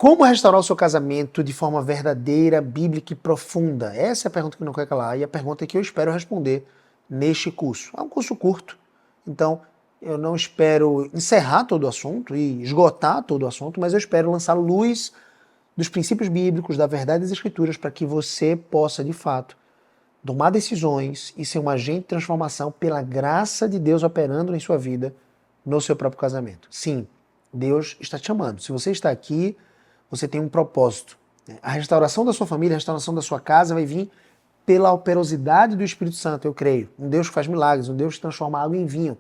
Como restaurar o seu casamento de forma verdadeira, bíblica e profunda? Essa é a pergunta que não quer calar e a pergunta que eu espero responder neste curso. É um curso curto, então eu não espero encerrar todo o assunto e esgotar todo o assunto, mas eu espero lançar luz dos princípios bíblicos, da verdade das Escrituras, para que você possa, de fato, tomar decisões e ser um agente de transformação pela graça de Deus operando em sua vida, no seu próprio casamento. Sim, Deus está te chamando. Se você está aqui, você tem um propósito. A restauração da sua família, a restauração da sua casa vai vir pela operosidade do Espírito Santo, eu creio. Um Deus que faz milagres, um Deus que transforma água em vinho,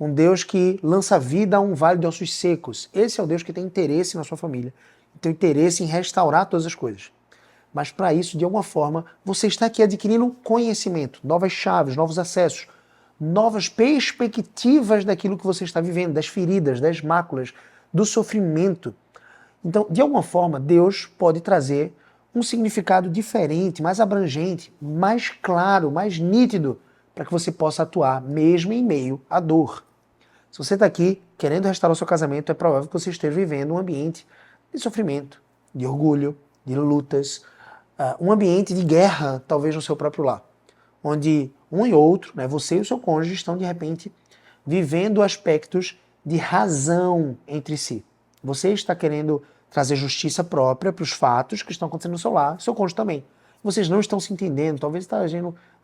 um Deus que lança vida a um vale de ossos secos. Esse é o Deus que tem interesse na sua família, tem interesse em restaurar todas as coisas. Mas para isso, de alguma forma, você está aqui adquirindo conhecimento, novas chaves, novos acessos, novas perspectivas daquilo que você está vivendo, das feridas, das máculas, do sofrimento. Então, de alguma forma, Deus pode trazer um significado diferente, mais abrangente, mais claro, mais nítido, para que você possa atuar mesmo em meio à dor. Se você está aqui querendo restaurar o seu casamento, é provável que você esteja vivendo um ambiente de sofrimento, de orgulho, de lutas, um ambiente de guerra, talvez no seu próprio lar, onde um e outro, né, você e o seu cônjuge, estão de repente vivendo aspectos de razão entre si. Você está querendo trazer justiça própria para os fatos que estão acontecendo no seu lar, seu cônjuge também. Vocês não estão se entendendo, talvez está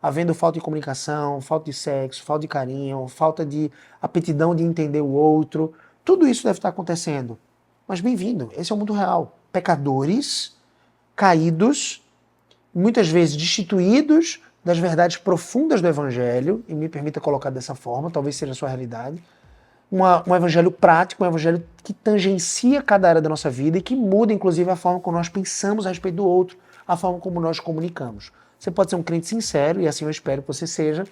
havendo falta de comunicação, falta de sexo, falta de carinho, falta de aptidão de entender o outro. Tudo isso deve estar acontecendo. Mas bem-vindo, esse é o mundo real. Pecadores, caídos, muitas vezes destituídos das verdades profundas do Evangelho, e me permita colocar dessa forma, talvez seja a sua realidade, um evangelho prático, um evangelho que tangencia cada área da nossa vida e que muda, inclusive, a forma como nós pensamos a respeito do outro, a forma como nós comunicamos. Você pode ser um crente sincero, e assim eu espero que você seja,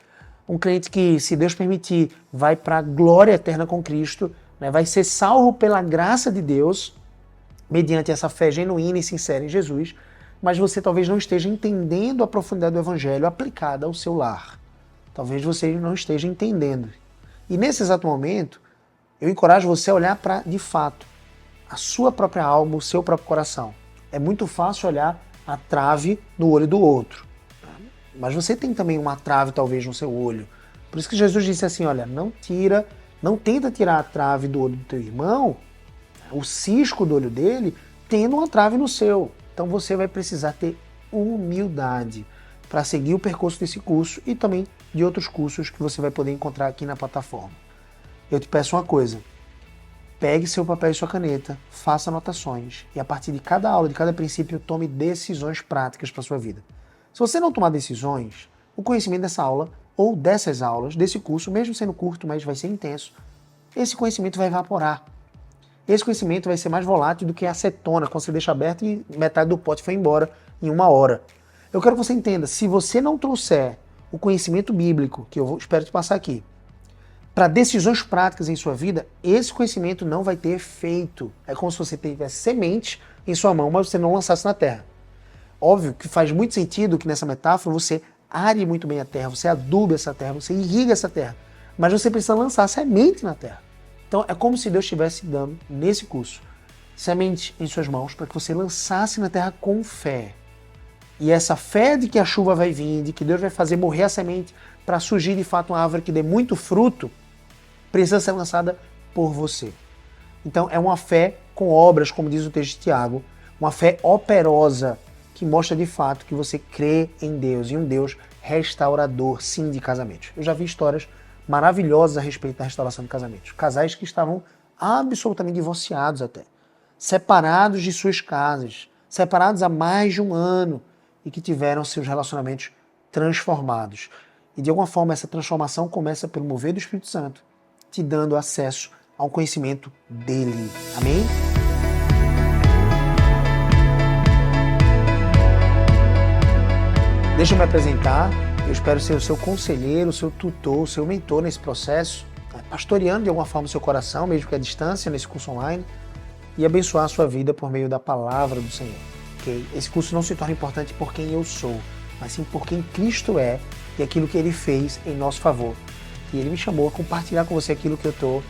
um crente que, se Deus permitir, vai para a glória eterna com Cristo, né, vai ser salvo pela graça de Deus, mediante essa fé genuína e sincera em Jesus, mas você talvez não esteja entendendo a profundidade do evangelho aplicada ao seu lar. Talvez você não esteja entendendo. E nesse exato momento, eu encorajo você a olhar para, de fato, a sua própria alma, o seu próprio coração. É muito fácil olhar a trave no olho do outro. Mas você tem também uma trave, talvez, no seu olho. Por isso que Jesus disse assim, olha, não tenta tirar a trave do olho do teu irmão, o cisco do olho dele, tendo uma trave no seu. Então você vai precisar ter humildade para seguir o percurso desse curso e também de outros cursos que você vai poder encontrar aqui na plataforma. Eu te peço uma coisa, pegue seu papel e sua caneta, faça anotações e a partir de cada aula, de cada princípio, tome decisões práticas para a sua vida. Se você não tomar decisões, o conhecimento dessa aula ou dessas aulas, desse curso, mesmo sendo curto, mas vai ser intenso, esse conhecimento vai evaporar. Esse conhecimento vai ser mais volátil do que a acetona, quando você deixa aberto e metade do pote foi embora em 1 hora. Eu quero que você entenda, se você não trouxer o conhecimento bíblico, que eu espero te passar aqui, para decisões práticas em sua vida, esse conhecimento não vai ter efeito. É como se você tivesse semente em sua mão, mas você não lançasse na terra. Óbvio que faz muito sentido que nessa metáfora você are muito bem a terra, você adube essa terra, você irriga essa terra, mas você precisa lançar semente na terra. Então é como se Deus estivesse dando, nesse curso, semente em suas mãos para que você lançasse na terra com fé. E essa fé de que a chuva vai vir, de que Deus vai fazer morrer a semente para surgir de fato uma árvore que dê muito fruto, precisa ser lançada por você. Então é uma fé com obras, como diz o texto de Tiago, uma fé operosa, que mostra de fato que você crê em Deus, e um Deus restaurador, sim, de casamentos. Eu já vi histórias maravilhosas a respeito da restauração de casamentos. Casais que estavam absolutamente divorciados até, separados de suas casas, separados há mais de 1 ano, e que tiveram seus relacionamentos transformados. E de alguma forma essa transformação começa pelo mover do Espírito Santo, te dando acesso ao conhecimento dele. Amém? Deixa eu me apresentar. Eu espero ser o seu conselheiro, o seu tutor, o seu mentor nesse processo, pastoreando de alguma forma o seu coração, mesmo que à distância, nesse curso online, e abençoar a sua vida por meio da palavra do Senhor. Okay? Esse curso não se torna importante por quem eu sou, mas sim por quem Cristo é e aquilo que Ele fez em nosso favor. E Ele me chamou a compartilhar com você aquilo que eu estou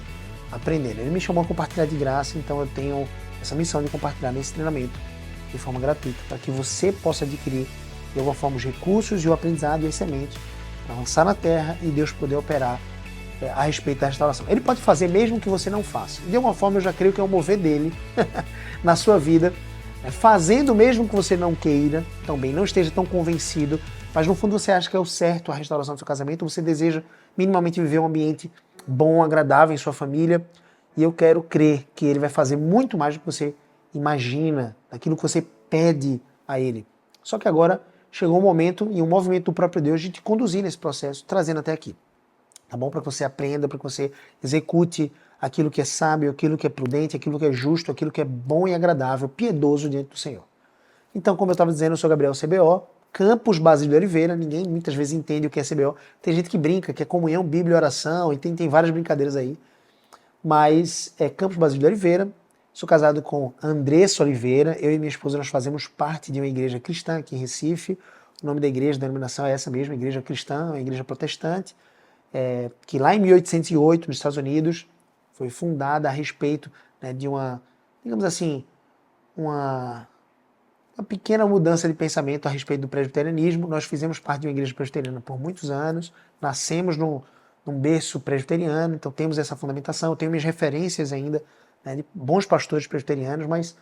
aprendendo. Ele me chamou a compartilhar de graça, então eu tenho essa missão de compartilhar nesse treinamento de forma gratuita, para que você possa adquirir de alguma forma os recursos e o aprendizado e as sementes para avançar na terra e Deus poder operar a respeito da restauração. Ele pode fazer mesmo que você não faça. De alguma forma eu já creio que é o mover dele na sua vida, fazendo mesmo que você não queira, também não esteja tão convencido, mas no fundo você acha que é o certo a restauração do seu casamento, você deseja minimamente viver um ambiente bom, agradável em sua família, e eu quero crer que ele vai fazer muito mais do que você imagina, daquilo que você pede a ele. Só que agora chegou um momento e um movimento do próprio Deus de te conduzir nesse processo, trazendo até aqui. Tá bom? Para que você aprenda, para que você execute aquilo que é sábio, aquilo que é prudente, aquilo que é justo, aquilo que é bom e agradável, piedoso diante do Senhor. Então, como eu estava dizendo, eu sou Gabriel CBO, Campus Basílio de Oliveira, ninguém muitas vezes entende o que é CBO. Tem gente que brinca, que é comunhão, Bíblia e oração, e tem várias brincadeiras aí. Mas é Campus Basílio de Oliveira, sou casado com Andressa Oliveira, eu e minha esposa nós fazemos parte de uma igreja cristã aqui em Recife. O nome da igreja, da denominação é essa mesma, Igreja Cristã, uma igreja protestante, que lá em 1808, nos Estados Unidos, foi fundada a respeito, né, de uma, digamos assim, uma pequena mudança de pensamento a respeito do presbiterianismo. Nós fizemos parte de uma igreja presbiteriana por muitos anos, nascemos num berço presbiteriano, então temos essa fundamentação, eu tenho minhas referências ainda, né, de bons pastores presbiterianos, mas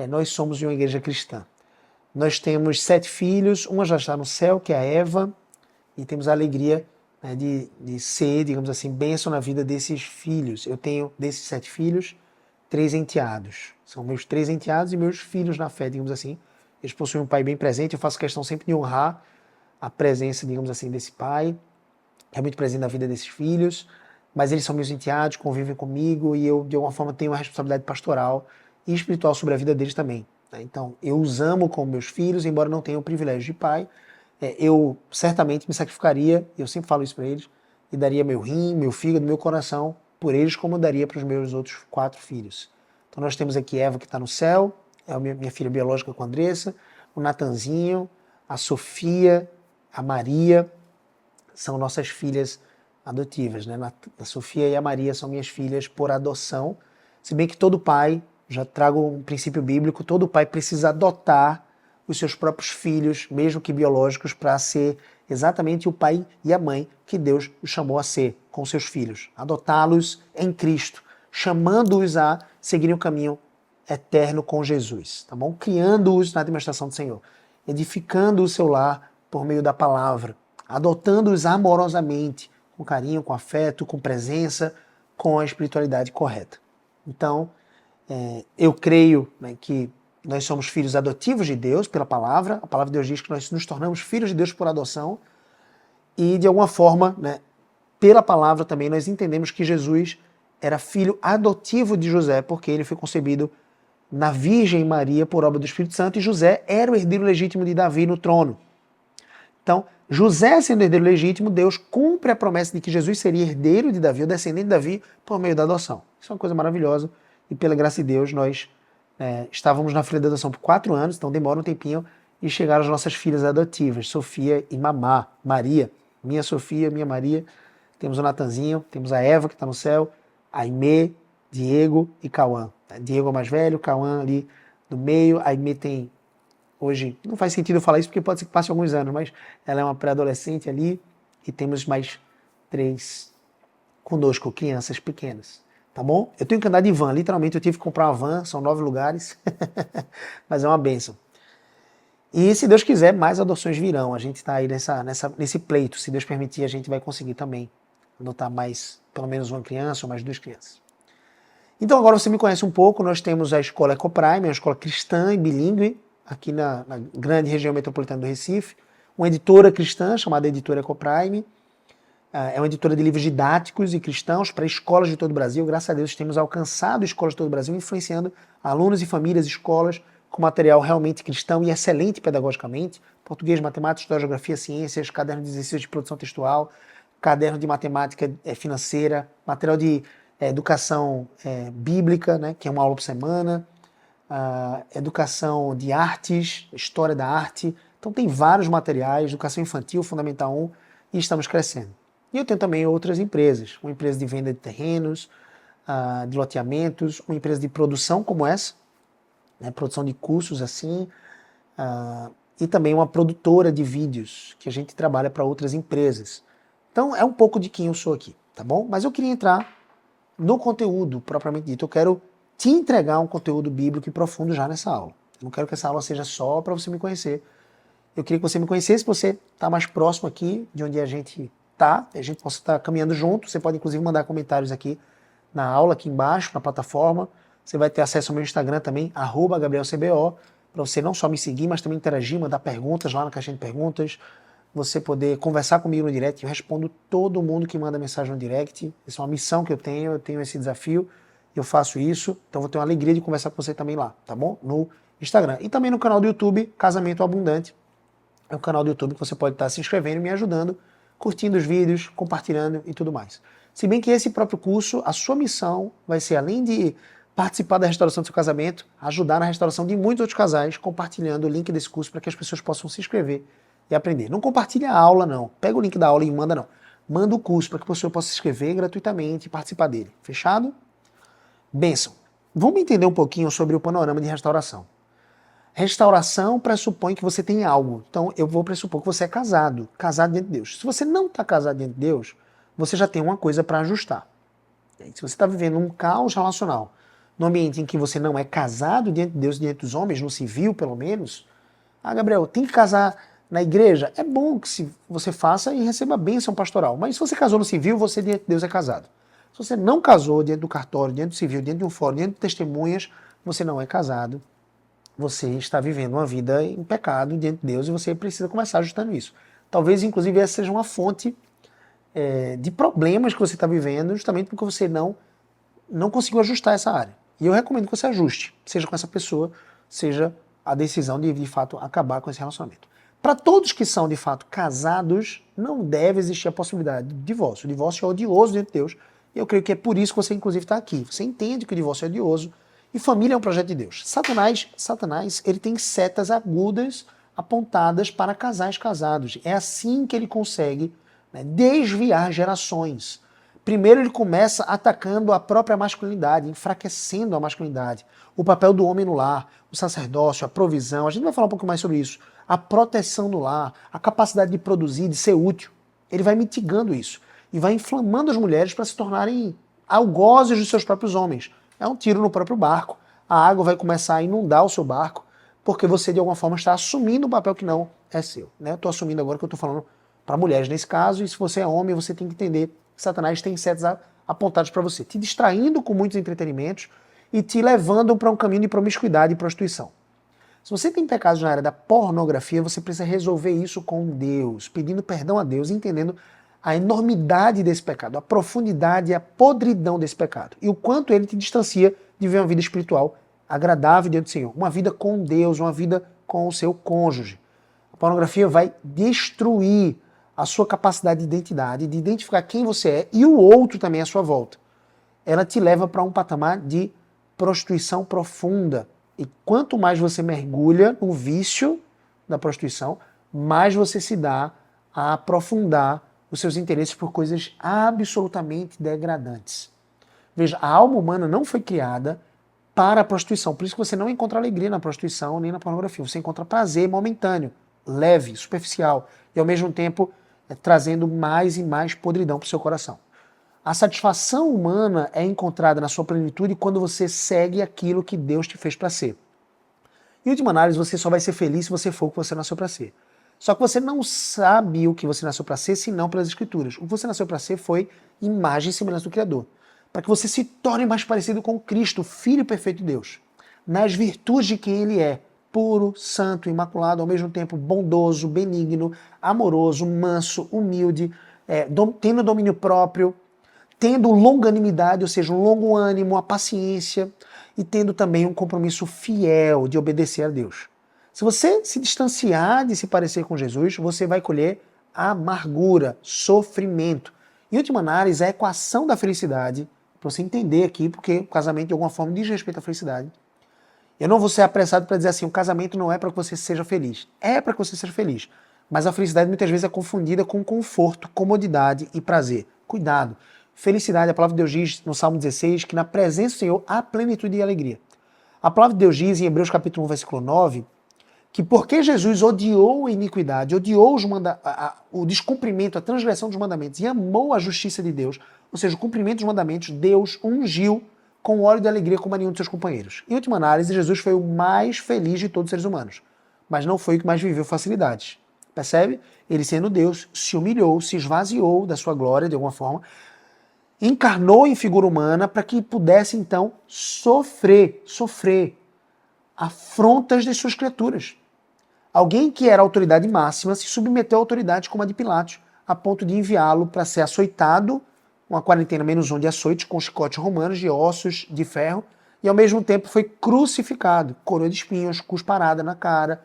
nós somos de uma igreja cristã. Nós temos 7 filhos, uma já está no céu, que é a Eva, e temos a alegria, né, de ser, digamos assim, bênção na vida desses filhos. Eu tenho, desses 7 filhos, 3 enteados. São meus 3 enteados e meus filhos na fé, digamos assim. Eles possuem um pai bem presente, eu faço questão sempre de honrar a presença, digamos assim, desse pai, é muito presente na vida desses filhos, mas eles são meus enteados, convivem comigo e eu, de alguma forma, tenho uma responsabilidade pastoral e espiritual sobre a vida deles também. Né? Então, eu os amo como meus filhos, embora não tenha o privilégio de pai, eu certamente me sacrificaria, eu sempre falo isso para eles, e daria meu rim, meu fígado, meu coração por eles, como eu daria para os meus outros 4 filhos. Então nós temos aqui Eva, que está no céu, é a minha filha biológica com a Andressa, o Natanzinho, a Sofia, a Maria, são nossas filhas adotivas, né? A Sofia e a Maria são minhas filhas por adoção, se bem que todo pai, já trago um princípio bíblico, todo pai precisa adotar os seus próprios filhos, mesmo que biológicos, para ser exatamente o pai e a mãe que Deus os chamou a ser com seus filhos. Adotá-los em Cristo, chamando-os a seguirem o caminho eterno com Jesus, tá bom? Criando-os na demonstração do Senhor, edificando o seu lar por meio da palavra, adotando-os amorosamente, com carinho, com afeto, com presença, com a espiritualidade correta. Então, eu creio, né, que nós somos filhos adotivos de Deus pela palavra. A palavra de Deus diz que nós nos tornamos filhos de Deus por adoção. E, de alguma forma, né, pela palavra também, nós entendemos que Jesus era filho adotivo de José, porque ele foi concebido na Virgem Maria por obra do Espírito Santo, e José era o herdeiro legítimo de Davi no trono. Então, José sendo herdeiro legítimo, Deus cumpre a promessa de que Jesus seria herdeiro de Davi, o descendente de Davi, por meio da adoção. Isso é uma coisa maravilhosa, e pela graça de Deus, nós estávamos na fila de adoção por 4 anos, então demora um tempinho, e chegaram as nossas filhas adotivas, Sofia e Mamá, Maria, minha Sofia, minha Maria, temos o Natanzinho, temos a Eva que está no céu, a Aimee, Diego e Cauã. Diego é o mais velho, Cauã ali no meio, a Aimee tem, hoje, não faz sentido eu falar isso porque pode ser que passe alguns anos, mas ela é uma pré-adolescente ali, e temos mais 3 conosco, crianças pequenas. Tá bom? Eu tenho que andar de van, literalmente eu tive que comprar uma van, são 9 lugares, mas é uma bênção. E se Deus quiser, mais adoções virão, a gente está aí nesse pleito, se Deus permitir, a gente vai conseguir também adotar mais, pelo menos uma criança ou mais 2 crianças. Então agora você me conhece um pouco, nós temos a escola Ecoprime, uma escola cristã e bilíngue, aqui na grande região metropolitana do Recife, uma editora cristã chamada Editora Ecoprime. É uma editora de livros didáticos e cristãos para escolas de todo o Brasil. Graças a Deus temos alcançado escolas de todo o Brasil, influenciando alunos e famílias, escolas, com material realmente cristão e excelente pedagogicamente. Português, matemática, história, geografia, ciências, caderno de exercícios de produção textual, caderno de matemática financeira, material de educação bíblica, né, que é uma aula por semana, educação de artes, história da arte. Então tem vários materiais, educação infantil, Fundamental 1, e estamos crescendo. E eu tenho também outras empresas, uma empresa de venda de terrenos, de loteamentos, uma empresa de produção como essa, né, produção de cursos assim, e também uma produtora de vídeos, que a gente trabalha para outras empresas. Então é um pouco de quem eu sou aqui, tá bom? Mas eu queria entrar no conteúdo propriamente dito. Eu quero te entregar um conteúdo bíblico e profundo já nessa aula. Eu não quero que essa aula seja só para você me conhecer. Eu queria que você me conhecesse, você está mais próximo aqui de onde a gente está, a gente possa estar caminhando junto. Você pode inclusive mandar comentários aqui na aula, aqui embaixo, na plataforma. Você vai ter acesso ao meu Instagram também, @GabrielCBO, para você não só me seguir, mas também interagir, mandar perguntas lá na caixinha de perguntas, você poder conversar comigo no direct. Eu respondo todo mundo que manda mensagem no direct. Essa é uma missão que eu tenho esse desafio, eu faço isso, então vou ter uma alegria de conversar com você também lá, tá bom? No Instagram. E também no canal do YouTube, Casamento Abundante. É um canal do YouTube que você pode estar se inscrevendo e me ajudando, curtindo os vídeos, compartilhando e tudo mais. Se bem que esse próprio curso, a sua missão vai ser, além de participar da restauração do seu casamento, ajudar na restauração de muitos outros casais, compartilhando o link desse curso para que as pessoas possam se inscrever e aprender. Não compartilha a aula, não. Pega o link da aula e manda, não. Manda o curso para que a pessoa possa se inscrever gratuitamente e participar dele. Fechado? Bênção. Vamos entender um pouquinho sobre o panorama de restauração. Restauração pressupõe que você tem algo. Então eu vou pressupor que você é casado diante de Deus. Se você não está casado diante de Deus, você já tem uma coisa para ajustar. Se você está vivendo um caos relacional, no ambiente em que você não é casado diante de Deus, diante dos homens, no civil pelo menos, Gabriel, tem que casar na igreja? É bom que você faça e receba a bênção pastoral. Mas se você casou no civil, você diante de Deus é casado. Se você não casou diante do cartório, diante do civil, diante de um fórum, diante de testemunhas, você não é casado. Você está vivendo uma vida em pecado diante de Deus e você precisa começar ajustando isso. Talvez, inclusive, essa seja uma fonte de problemas que você está vivendo, justamente porque você não conseguiu ajustar essa área. E eu recomendo que você ajuste, seja com essa pessoa, seja a decisão de fato, acabar com esse relacionamento. Para todos que são, de fato, casados, não deve existir a possibilidade de divórcio. O divórcio é odioso diante de Deus. E eu creio que é por isso que você, inclusive, está aqui. Você entende que o divórcio é odioso. E família é um projeto de Deus. Satanás, ele tem setas agudas apontadas para casais casados. É assim que ele consegue, né, desviar gerações. Primeiro ele começa atacando a própria masculinidade, enfraquecendo a masculinidade. O papel do homem no lar, o sacerdócio, a provisão, a gente vai falar um pouco mais sobre isso. A proteção no lar, a capacidade de produzir, de ser útil. Ele vai mitigando isso e vai inflamando as mulheres para se tornarem algozes dos seus próprios homens. É um tiro no próprio barco. A água vai começar a inundar o seu barco porque você, de alguma forma, está assumindo um papel que não é seu. Né? Eu estou assumindo agora que eu estou falando para mulheres nesse caso, e se você é homem, você tem que entender que Satanás tem setas apontadas para você, te distraindo com muitos entretenimentos e te levando para um caminho de promiscuidade e prostituição. Se você tem pecados na área da pornografia, você precisa resolver isso com Deus, pedindo perdão a Deus, entendendo a enormidade desse pecado, a profundidade e a podridão desse pecado, e o quanto ele te distancia de viver uma vida espiritual agradável diante do Senhor, uma vida com Deus, uma vida com o seu cônjuge. A pornografia vai destruir a sua capacidade de identidade, de identificar quem você é e o outro também à sua volta. Ela te leva para um patamar de prostituição profunda. E quanto mais você mergulha no vício da prostituição, mais você se dá a aprofundar os seus interesses por coisas absolutamente degradantes. Veja, a alma humana não foi criada para a prostituição. Por isso que você não encontra alegria na prostituição nem na pornografia. Você encontra prazer momentâneo, leve, superficial, e ao mesmo tempo trazendo mais e mais podridão para o seu coração. A satisfação humana é encontrada na sua plenitude quando você segue aquilo que Deus te fez para ser. Em última análise, você só vai ser feliz se você for o que você nasceu para ser. Só que você não sabe o que você nasceu para ser, senão pelas Escrituras. O que você nasceu para ser foi imagem e semelhança do Criador. Para que você se torne mais parecido com Cristo, Filho perfeito de Deus. Nas virtudes de quem Ele é. Puro, santo, imaculado, ao mesmo tempo bondoso, benigno, amoroso, manso, humilde, tendo domínio próprio, tendo longanimidade, ou seja, um longo ânimo, a paciência, e tendo também um compromisso fiel de obedecer a Deus. Se você se distanciar de se parecer com Jesus, você vai colher amargura, sofrimento. Em última análise, a equação da felicidade, para você entender aqui, porque o casamento de alguma forma diz respeito à felicidade. Eu não vou ser apressado para dizer assim, o casamento não é para que você seja feliz. É para que você seja feliz. Mas a felicidade muitas vezes é confundida com conforto, comodidade e prazer. Cuidado. Felicidade, a palavra de Deus diz no Salmo 16, que na presença do Senhor há plenitude e alegria. A palavra de Deus diz em Hebreus capítulo 1, versículo 9, que porque Jesus odiou a iniquidade, odiou o descumprimento, a transgressão dos mandamentos e amou a justiça de Deus, ou seja, o cumprimento dos mandamentos, Deus ungiu com óleo de alegria como a nenhum de seus companheiros. Em última análise, Jesus foi o mais feliz de todos os seres humanos, mas não foi o que mais viveu facilidades. Percebe? Ele, sendo Deus, se humilhou, se esvaziou da sua glória de alguma forma, encarnou em figura humana para que pudesse então sofrer afrontas de suas criaturas. Alguém que era autoridade máxima se submeteu à autoridade como a de Pilatos, a ponto de enviá-lo para ser açoitado, uma quarentena menos 1 de açoites com chicotes romanos de ossos de ferro, e ao mesmo tempo foi crucificado, coroa de espinhos, cusparada na cara,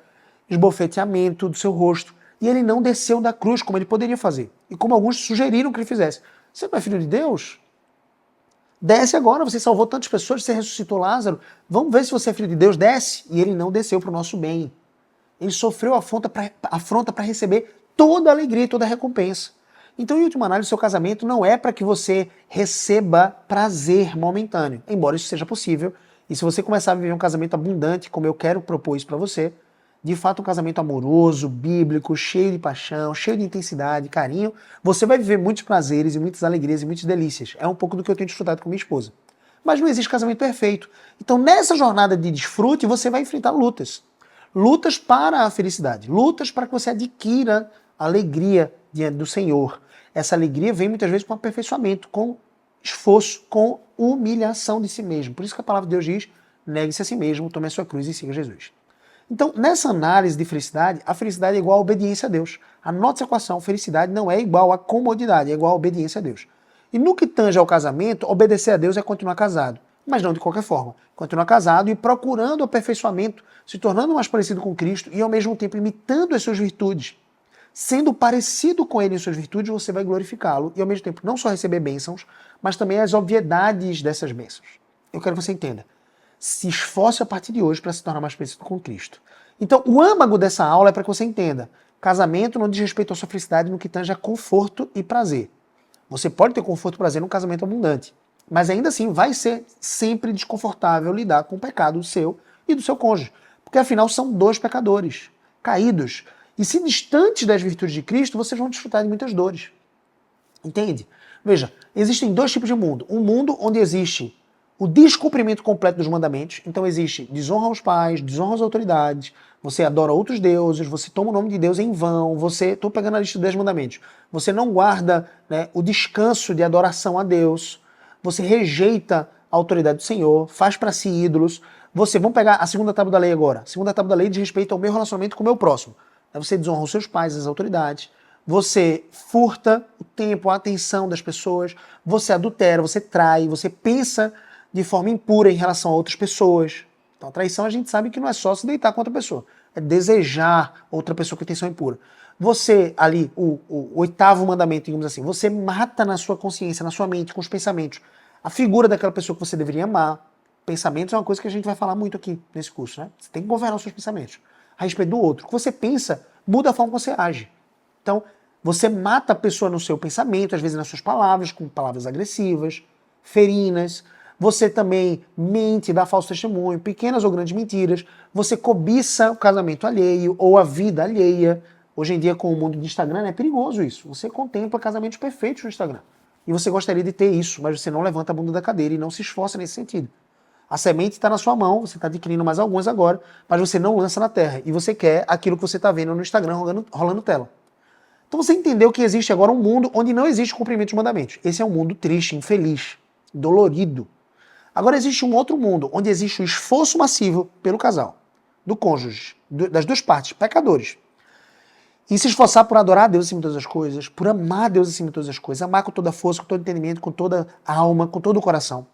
esbofeteamento do seu rosto. E ele não desceu da cruz como ele poderia fazer. E como alguns sugeriram que ele fizesse. Você não é filho de Deus? Desce agora, você salvou tantas pessoas, você ressuscitou Lázaro. Vamos ver se você é filho de Deus, desce. E ele não desceu para o nosso bem. Ele sofreu afronta para receber toda a alegria e toda a recompensa. Então, em última análise, o seu casamento não é para que você receba prazer momentâneo, embora isso seja possível. E se você começar a viver um casamento abundante, como eu quero propor isso para você, de fato um casamento amoroso, bíblico, cheio de paixão, cheio de intensidade, carinho, você vai viver muitos prazeres e muitas alegrias e muitas delícias. É um pouco do que eu tenho desfrutado com minha esposa. Mas não existe casamento perfeito. Então, nessa jornada de desfrute, você vai enfrentar lutas. Lutas para a felicidade, lutas para que você adquira alegria diante do Senhor. Essa alegria vem muitas vezes com aperfeiçoamento, com esforço, com humilhação de si mesmo. Por isso que a palavra de Deus diz, negue-se a si mesmo, tome a sua cruz e siga Jesus. Então, nessa análise de felicidade, a felicidade é igual a obediência a Deus. Anote essa equação, felicidade não é igual a comodidade, é igual a obediência a Deus. E no que tange ao casamento, obedecer a Deus é continuar casado. Mas não de qualquer forma. Continuar casado e procurando o aperfeiçoamento, se tornando mais parecido com Cristo e ao mesmo tempo imitando as suas virtudes. Sendo parecido com Ele em suas virtudes, você vai glorificá-lo e ao mesmo tempo não só receber bênçãos, mas também as obviedades dessas bênçãos. Eu quero que você entenda. Se esforce a partir de hoje para se tornar mais parecido com Cristo. Então, o âmago dessa aula é para que você entenda. Casamento não diz respeito à sua felicidade no que tange a conforto e prazer. Você pode ter conforto e prazer num casamento abundante, mas ainda assim vai ser sempre desconfortável lidar com o pecado seu e do seu cônjuge. Porque afinal são dois pecadores, caídos. E se distantes das virtudes de Cristo, vocês vão desfrutar de muitas dores. Entende? Veja, existem dois tipos de mundo. Um mundo onde existe o descumprimento completo dos mandamentos. Então existe desonra aos pais, desonra às autoridades, você adora outros deuses, você toma o nome de Deus em vão, estou pegando a lista dos 10 mandamentos, você não guarda, né, o descanso de adoração a Deus, você rejeita a autoridade do Senhor, faz para si ídolos. Vamos pegar a segunda tábua da lei agora. A segunda tábua da lei diz respeito ao meu relacionamento com o meu próximo. Você desonra os seus pais, as autoridades, você furta o tempo, a atenção das pessoas, você adultera, você trai, você pensa de forma impura em relação a outras pessoas. Então a traição a gente sabe que não é só se deitar com outra pessoa, é desejar outra pessoa com intenção impura. Você, ali, o oitavo mandamento, digamos assim, você mata na sua consciência, na sua mente, com os pensamentos, a figura daquela pessoa que você deveria amar. Pensamentos é uma coisa que a gente vai falar muito aqui nesse curso, né? Você tem que governar os seus pensamentos a respeito do outro. O que você pensa muda a forma como você age. Então, você mata a pessoa no seu pensamento, às vezes nas suas palavras, com palavras agressivas, ferinas. Você também mente, dá falso testemunho, pequenas ou grandes mentiras. Você cobiça o casamento alheio ou a vida alheia. Hoje em dia, com o mundo de Instagram, é perigoso isso. Você contempla casamentos perfeitos no Instagram. E você gostaria de ter isso, mas você não levanta a bunda da cadeira e não se esforça nesse sentido. A semente está na sua mão, você está adquirindo mais algumas agora, mas você não lança na terra. E você quer aquilo que você está vendo no Instagram rolando tela. Então você entendeu que existe agora um mundo onde não existe cumprimento de mandamentos. Esse é um mundo triste, infeliz, dolorido. Agora existe um outro mundo, onde existe o esforço massivo pelo casal, do cônjuge, das duas partes, pecadores. E se esforçar por adorar a Deus acima de todas as coisas, por amar a Deus acima de todas as coisas, amar com toda a força, com todo entendimento, com toda a alma, com todo o coração.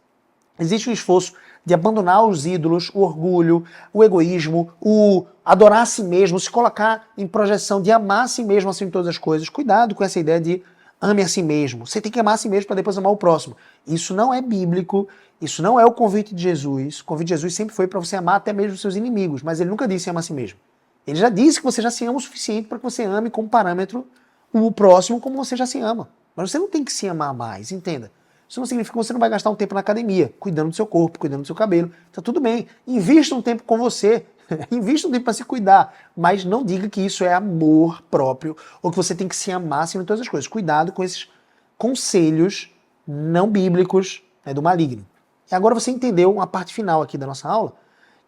Existe um esforço de abandonar os ídolos, o orgulho, o egoísmo, o adorar a si mesmo, se colocar em projeção de amar a si mesmo acima de todas as coisas. Cuidado com essa ideia de ame a si mesmo. Você tem que amar a si mesmo para depois amar o próximo. Isso não é bíblico, isso não é o convite de Jesus. O convite de Jesus sempre foi para você amar até mesmo os seus inimigos, mas ele nunca disse ama a si mesmo. Ele já disse que você já se ama o suficiente para que você ame como parâmetro o próximo como você já se ama. Mas você não tem que se amar mais, entenda. Isso não significa que você não vai gastar um tempo na academia, cuidando do seu corpo, cuidando do seu cabelo. Tá tudo bem. Invista um tempo com você. Invista um tempo para se cuidar. Mas não diga que isso é amor próprio ou que você tem que se amar acima de todas as coisas. Cuidado com esses conselhos não bíblicos, né, do maligno. E agora você entendeu uma parte final aqui da nossa aula,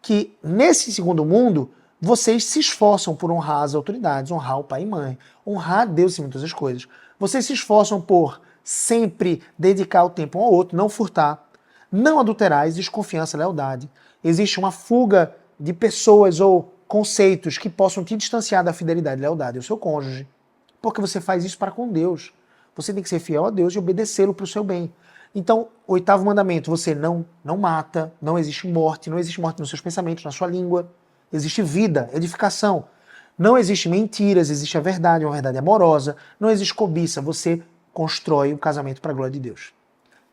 que nesse segundo mundo, vocês se esforçam por honrar as autoridades, honrar o pai e mãe, honrar Deus em todas as coisas. Vocês se esforçam por sempre dedicar o tempo um ao outro, não furtar, não adulterar, existe confiança, lealdade. Existe uma fuga de pessoas ou conceitos que possam te distanciar da fidelidade e lealdade ao seu cônjuge, porque você faz isso para com Deus. Você tem que ser fiel a Deus e obedecê-lo para o seu bem. Então, o 8º mandamento, você não mata, não existe morte nos seus pensamentos, na sua língua. Existe vida, edificação. Não existe mentiras, existe a verdade, uma verdade amorosa. Não existe cobiça, você constrói um casamento para a glória de Deus.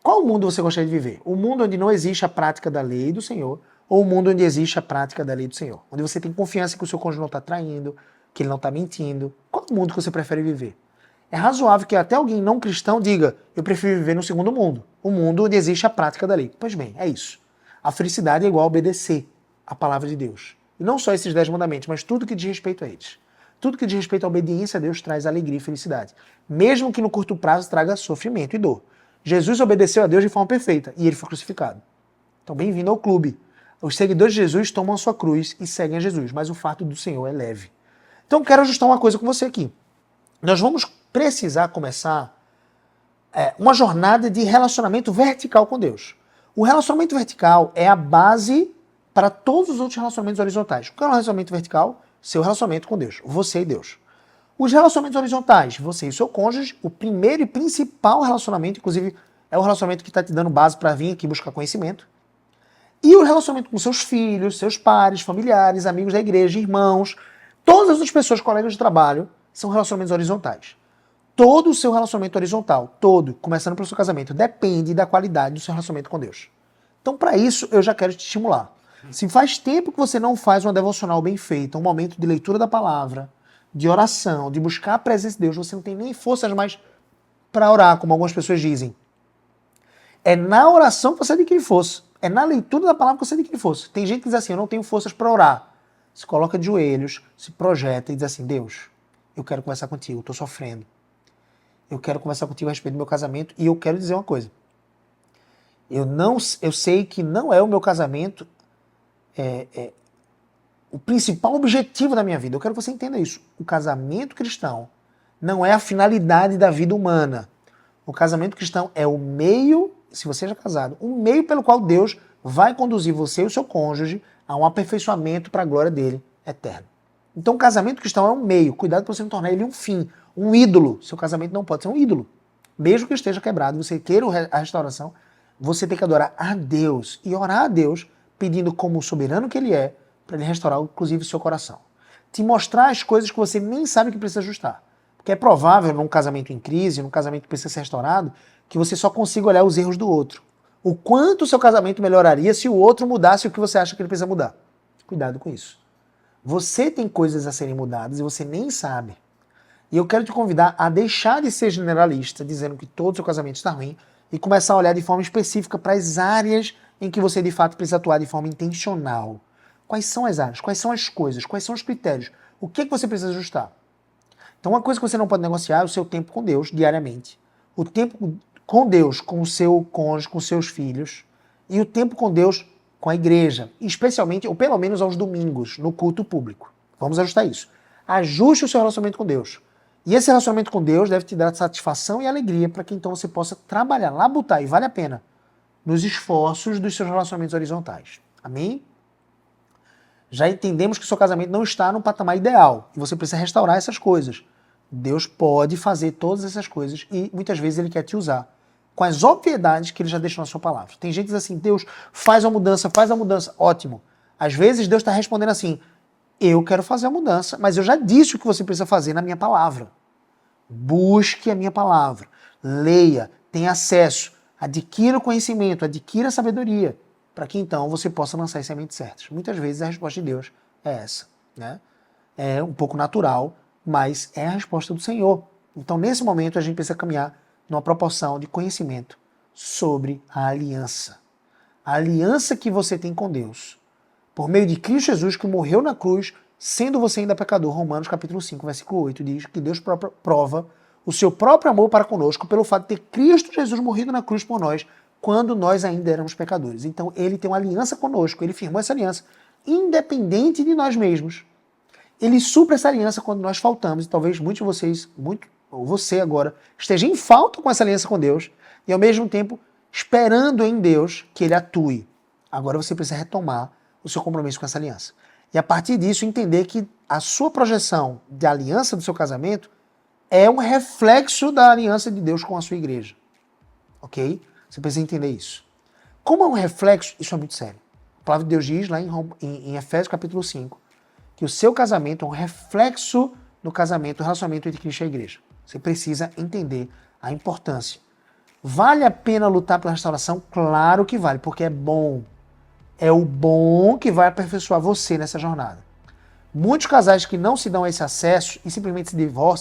Qual mundo você gostaria de viver? O mundo onde não existe a prática da lei do Senhor ou o mundo onde existe a prática da lei do Senhor? Onde você tem confiança que o seu cônjuge não está traindo, que ele não está mentindo. Qual mundo que você prefere viver? É razoável que até alguém não cristão diga, eu prefiro viver no segundo mundo, o mundo onde existe a prática da lei. Pois bem, é isso. A felicidade é igual a obedecer a palavra de Deus. E não só esses 10 mandamentos, mas tudo que diz respeito a eles. Tudo que diz respeito à obediência a Deus traz alegria e felicidade. Mesmo que no curto prazo traga sofrimento e dor. Jesus obedeceu a Deus de forma perfeita e ele foi crucificado. Então, bem-vindo ao clube. Os seguidores de Jesus tomam a sua cruz e seguem a Jesus, mas o fardo do Senhor é leve. Então, quero ajustar uma coisa com você aqui. Nós vamos precisar começar uma jornada de relacionamento vertical com Deus. O relacionamento vertical é a base para todos os outros relacionamentos horizontais. O que é um relacionamento vertical? Seu relacionamento com Deus, você e Deus. Os relacionamentos horizontais, você e o seu cônjuge, o primeiro e principal relacionamento, inclusive é o relacionamento que está te dando base para vir aqui buscar conhecimento. E o relacionamento com seus filhos, seus pares, familiares, amigos da igreja, irmãos, todas as outras pessoas, colegas de trabalho, são relacionamentos horizontais. Todo o seu relacionamento horizontal, todo, começando pelo seu casamento, depende da qualidade do seu relacionamento com Deus. Então, para isso, eu já quero te estimular. Se faz tempo que você não faz uma devocional bem feita, um momento de leitura da palavra, de oração, de buscar a presença de Deus, você não tem nem forças mais para orar, como algumas pessoas dizem. É na oração que você adquire força. É na leitura da palavra que você adquire força. Tem gente que diz assim, eu não tenho forças para orar. Se coloca de joelhos, se projeta e diz assim, Deus, eu quero conversar contigo, eu estou sofrendo. Eu quero conversar contigo a respeito do meu casamento e eu quero dizer uma coisa. Eu sei que não é o meu casamento o principal objetivo da minha vida. Eu quero que você entenda isso. O casamento cristão não é a finalidade da vida humana. O casamento cristão é o meio, se você já é casado, o meio pelo qual Deus vai conduzir você e o seu cônjuge a um aperfeiçoamento para a glória dele eterno. Então o casamento cristão é um meio. Cuidado para você não tornar ele um fim, um ídolo. Seu casamento não pode ser um ídolo. Mesmo que esteja quebrado, você queira a restauração, você tem que adorar a Deus e orar a Deus pedindo como o soberano que ele é, para ele restaurar, inclusive, o seu coração. Te mostrar as coisas que você nem sabe que precisa ajustar. Porque é provável, num casamento em crise, num casamento que precisa ser restaurado, que você só consiga olhar os erros do outro. O quanto o seu casamento melhoraria se o outro mudasse o que você acha que ele precisa mudar. Cuidado com isso. Você tem coisas a serem mudadas e você nem sabe. E eu quero te convidar a deixar de ser generalista, dizendo que todo o seu casamento está ruim, e começar a olhar de forma específica para as áreas em que você de fato precisa atuar de forma intencional. Quais são as áreas? Quais são as coisas? Quais são os critérios? O que você precisa ajustar? Então, uma coisa que você não pode negociar é o seu tempo com Deus diariamente. O tempo com Deus, com o seu cônjuge, com seus filhos, e o tempo com Deus com a igreja, especialmente, ou pelo menos aos domingos, no culto público. Vamos ajustar isso. Ajuste o seu relacionamento com Deus. E esse relacionamento com Deus deve te dar satisfação e alegria para que então você possa trabalhar, labutar, e vale a pena, nos esforços dos seus relacionamentos horizontais. Amém? Já entendemos que o seu casamento não está no patamar ideal e você precisa restaurar essas coisas. Deus pode fazer todas essas coisas e muitas vezes Ele quer te usar com as obviedades que Ele já deixou na sua palavra. Tem gente que diz assim, Deus, faz a mudança. Ótimo. Às vezes Deus está respondendo assim, eu quero fazer a mudança, mas eu já disse o que você precisa fazer na minha palavra. Busque a minha palavra, leia, tenha acesso, adquira o conhecimento, adquira a sabedoria, para que então você possa lançar as sementes certas. Muitas vezes a resposta de Deus é essa, né? É um pouco natural, mas é a resposta do Senhor. Então nesse momento a gente precisa caminhar numa proporção de conhecimento sobre a aliança. A aliança que você tem com Deus, por meio de Cristo Jesus, que morreu na cruz, sendo você ainda pecador. Romanos capítulo 5, versículo 8, diz que Deus prova o seu próprio amor para conosco pelo fato de ter Cristo Jesus morrido na cruz por nós, quando nós ainda éramos pecadores. Então ele tem uma aliança conosco, ele firmou essa aliança, independente de nós mesmos. Ele supre essa aliança quando nós faltamos, e talvez muitos de vocês, ou você agora, esteja em falta com essa aliança com Deus, e ao mesmo tempo esperando em Deus que ele atue. Agora você precisa retomar o seu compromisso com essa aliança. E a partir disso entender que a sua projeção de aliança do seu casamento é um reflexo da aliança de Deus com a sua igreja. Ok? Você precisa entender isso. Como é um reflexo, isso é muito sério. A palavra de Deus diz lá em Efésios capítulo 5, que o seu casamento é um reflexo do casamento, do relacionamento entre Cristo e a igreja. Você precisa entender a importância. Vale a pena lutar pela restauração? Claro que vale, porque é bom. É o bom que vai aperfeiçoar você nessa jornada. Muitos casais que não se dão esse acesso e simplesmente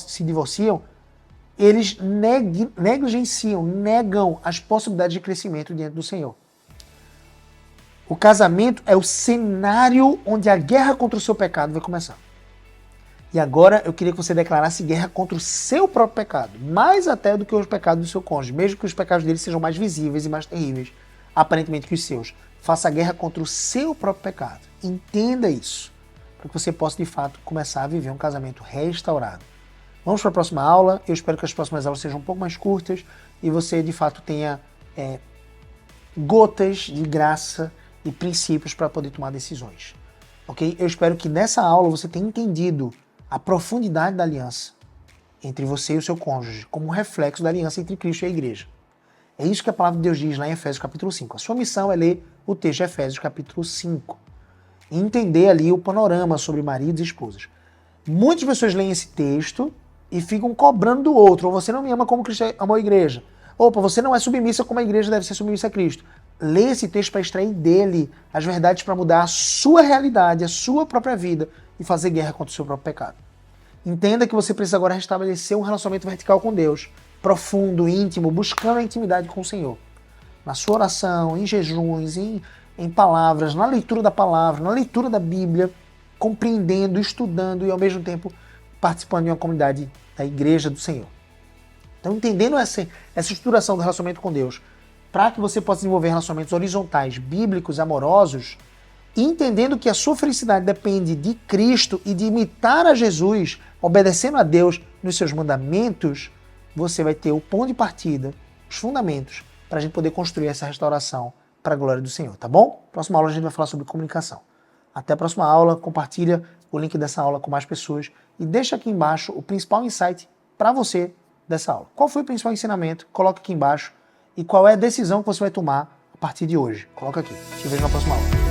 se divorciam, eles negligenciam, negam as possibilidades de crescimento diante do Senhor. O casamento é o cenário onde a guerra contra o seu pecado vai começar. E agora eu queria que você declarasse guerra contra o seu próprio pecado, mais até do que os pecados do seu cônjuge, mesmo que os pecados dele sejam mais visíveis e mais terríveis, aparentemente, que os seus. Faça guerra contra o seu próprio pecado. Entenda isso, para que você possa, de fato, começar a viver um casamento restaurado. Vamos para a próxima aula. Eu espero que as próximas aulas sejam um pouco mais curtas e você, de fato, tenha gotas de graça e princípios para poder tomar decisões. Ok? Eu espero que nessa aula você tenha entendido a profundidade da aliança entre você e o seu cônjuge, como um reflexo da aliança entre Cristo e a igreja. É isso que a palavra de Deus diz lá em Efésios capítulo 5. A sua missão é ler o texto de Efésios capítulo 5 e entender ali o panorama sobre maridos e esposas. Muitas pessoas leem esse texto e ficam cobrando do outro. Ou você não me ama como Cristo amou a igreja. Opa, você não é submissa como a igreja deve ser submissa a Cristo. Lê esse texto para extrair dele as verdades para mudar a sua realidade, a sua própria vida e fazer guerra contra o seu próprio pecado. Entenda que você precisa agora restabelecer um relacionamento vertical com Deus, profundo, íntimo, buscando a intimidade com o Senhor. Na sua oração, em jejuns, em palavras, na leitura da palavra, na leitura da Bíblia, compreendendo, estudando e ao mesmo tempo participando de uma comunidade da igreja do Senhor. Então, entendendo essa estruturação do relacionamento com Deus, para que você possa desenvolver relacionamentos horizontais, bíblicos, amorosos, entendendo que a sua felicidade depende de Cristo e de imitar a Jesus, obedecendo a Deus nos seus mandamentos, você vai ter o ponto de partida, os fundamentos, para a gente poder construir essa restauração para a glória do Senhor, tá bom? Próxima aula a gente vai falar sobre comunicação. Até a próxima aula, compartilha o link dessa aula com mais pessoas e deixa aqui embaixo o principal insight para você dessa aula. Qual foi o principal ensinamento? Coloca aqui embaixo. E qual é a decisão que você vai tomar a partir de hoje? Coloca aqui. Te vejo na próxima aula.